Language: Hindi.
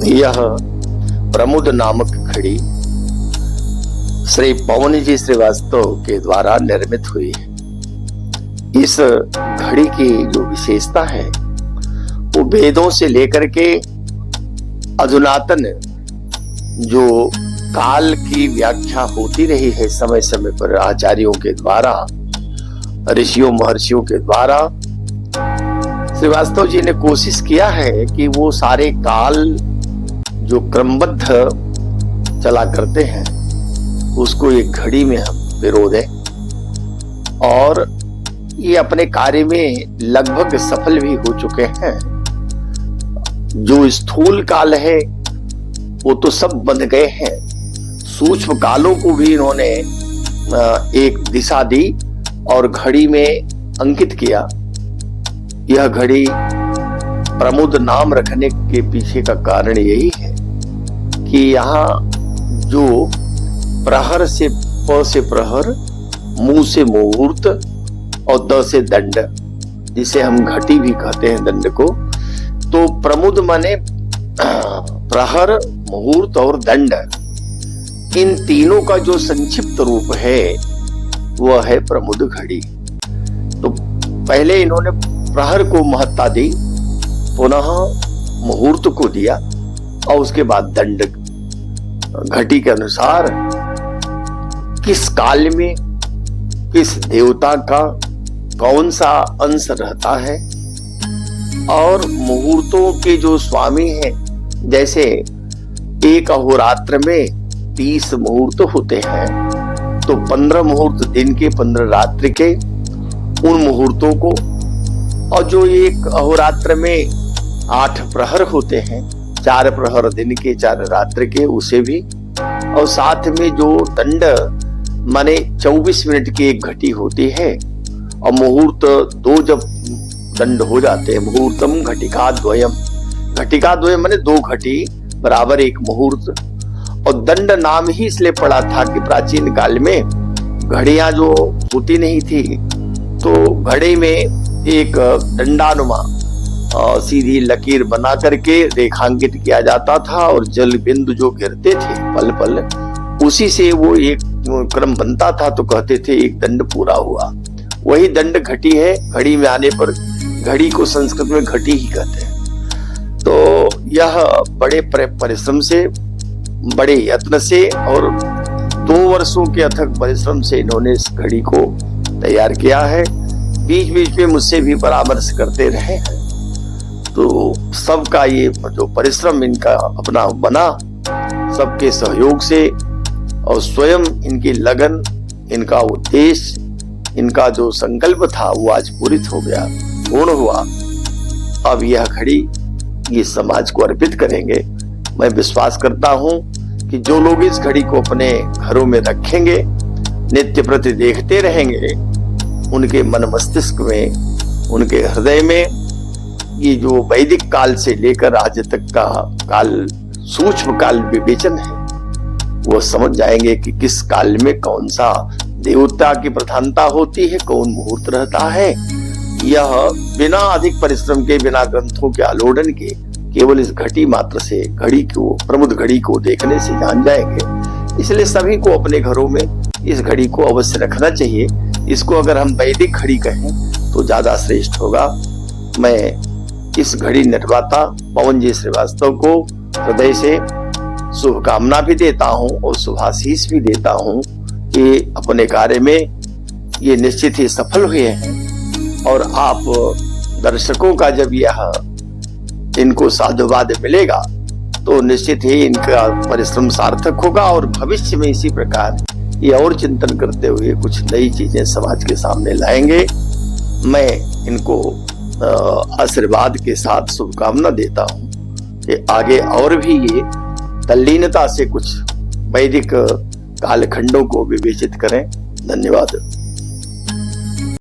यह प्रमुद नामक घड़ी श्री पवन जी श्रीवास्तव के द्वारा निर्मित हुई है। इस घड़ी की जो विशेषता है वो वेदों से लेकर के अधुनातन जो काल की व्याख्या होती रही है समय समय पर आचार्यों के द्वारा, ऋषियों महर्षियों के द्वारा, श्रीवास्तव जी ने कोशिश किया है कि वो सारे काल जो क्रमबद्ध चला करते हैं उसको एक घड़ी में हम पिरो दें, और ये अपने कार्य में लगभग सफल भी हो चुके हैं। जो स्थूल काल है वो तो सब बन गए हैं, सूक्ष्म कालों को भी इन्होंने एक दिशा दी और घड़ी में अंकित किया। यह घड़ी प्रमुद नाम रखने के पीछे का कारण यही है कि यहाँ जो प्रहर से प से प्रहर, मु से मुहूर्त और द से दंड, जिसे हम घटी भी कहते हैं दंड को, तो प्रमुद माने प्रहर, मुहूर्त और दंड, इन तीनों का जो संक्षिप्त रूप है वह है प्रमुद घड़ी। तो पहले इन्होंने प्रहर को महत्ता दी, पुनः मुहूर्त को दिया और उसके बाद दंड। घटी के अनुसार किस काल में किस देवता का कौन सा अंश रहता है, और मुहूर्तों के जो स्वामी हैं, जैसे एक अहोरात्र में 30 मुहूर्त होते हैं, तो 15 मुहूर्त दिन के, 15 रात्रि के, उन मुहूर्तों को, और जो एक अहोरात्र में 8 प्रहर होते हैं, 4 प्रहर दिन के 4 रात्रि के, उसे भी, और साथ में जो दंड माने 24 मिनट की एक घटी होती है, और मुहूर्त 2 जब दंड हो जाते हैं, मुहूर्तम घटिका द्वयम, घटिका द्वयम माने 2 घटी बराबर 1 मुहूर्त। और दंड नाम ही इसलिए पड़ा था कि प्राचीन काल में घड़ियां जो होती नहीं थी, तो घड़ी में एक दंडानुमा सीधी लकीर बना करके रेखांकित किया जाता था, और जल बिंदु जो गिरते थे पल पल, उसी से वो एक क्रम बनता था, तो कहते थे एक दंड पूरा हुआ। वही दंड घटी है। घड़ी में आने पर घड़ी को संस्कृत में घटी ही कहते हैं। तो यह बड़े परिश्रम से, बड़े यत्न से और 2 वर्षों के अथक परिश्रम से इन्होंने इस घड़ी को तैयार किया है। बीच बीच में मुझसे भी परामर्श करते रहे हैं, तो सबका ये जो परिश्रम इनका अपना बना, सबके सहयोग से, और स्वयं इनकी लगन, इनका उद्देश्य, इनका जो संकल्प था वो आज पूरित हो गया, पूर्ण हुआ। अब यह घड़ी ये समाज को अर्पित करेंगे। मैं विश्वास करता हूं कि जो लोग इस घड़ी को अपने घरों में रखेंगे, नित्य प्रति देखते रहेंगे, उनके मन मस्तिष्क में, उनके हृदय में ये जो वैदिक काल से लेकर आज तक का काल, सूक्ष्म काल विवेचन है, वो समझ जाएंगे कि किस काल में कौन सा देवता की प्रधानता होती है, कौन मुहूर्त रहता है। यह बिना अधिक परिश्रम के, बिना ग्रंथों के आलोड़न के, केवल इस घटी मात्र से, घड़ी को, प्रमुद घड़ी को देखने से जान जाएंगे। इसलिए सभी को अपने घरों में इस घड़ी को अवश्य रखना चाहिए। इसको अगर हम वैदिक घड़ी कहें तो ज्यादा श्रेष्ठ होगा। मैं इस घड़ी निर्माता पवन जी श्रीवास्तव को हृदय से शुभकामना भी देता हूं और शुभाशीष भी देता हूं कि अपने कार्य में ये निश्चित ही सफल हुए हैं, और आप दर्शकों का जब यह इनको साधुवाद मिलेगा तो निश्चित ही इनका परिश्रम सार्थक होगा, और भविष्य में इसी प्रकार ये और चिंतन करते हुए कुछ नई चीजें समाज के सामने लाएंगे। मैं इनको आशीर्वाद के साथ शुभकामना देता हूं कि आगे और भी ये तल्लीनता से कुछ वैदिक कालखंडों को विवेचित करें। धन्यवाद।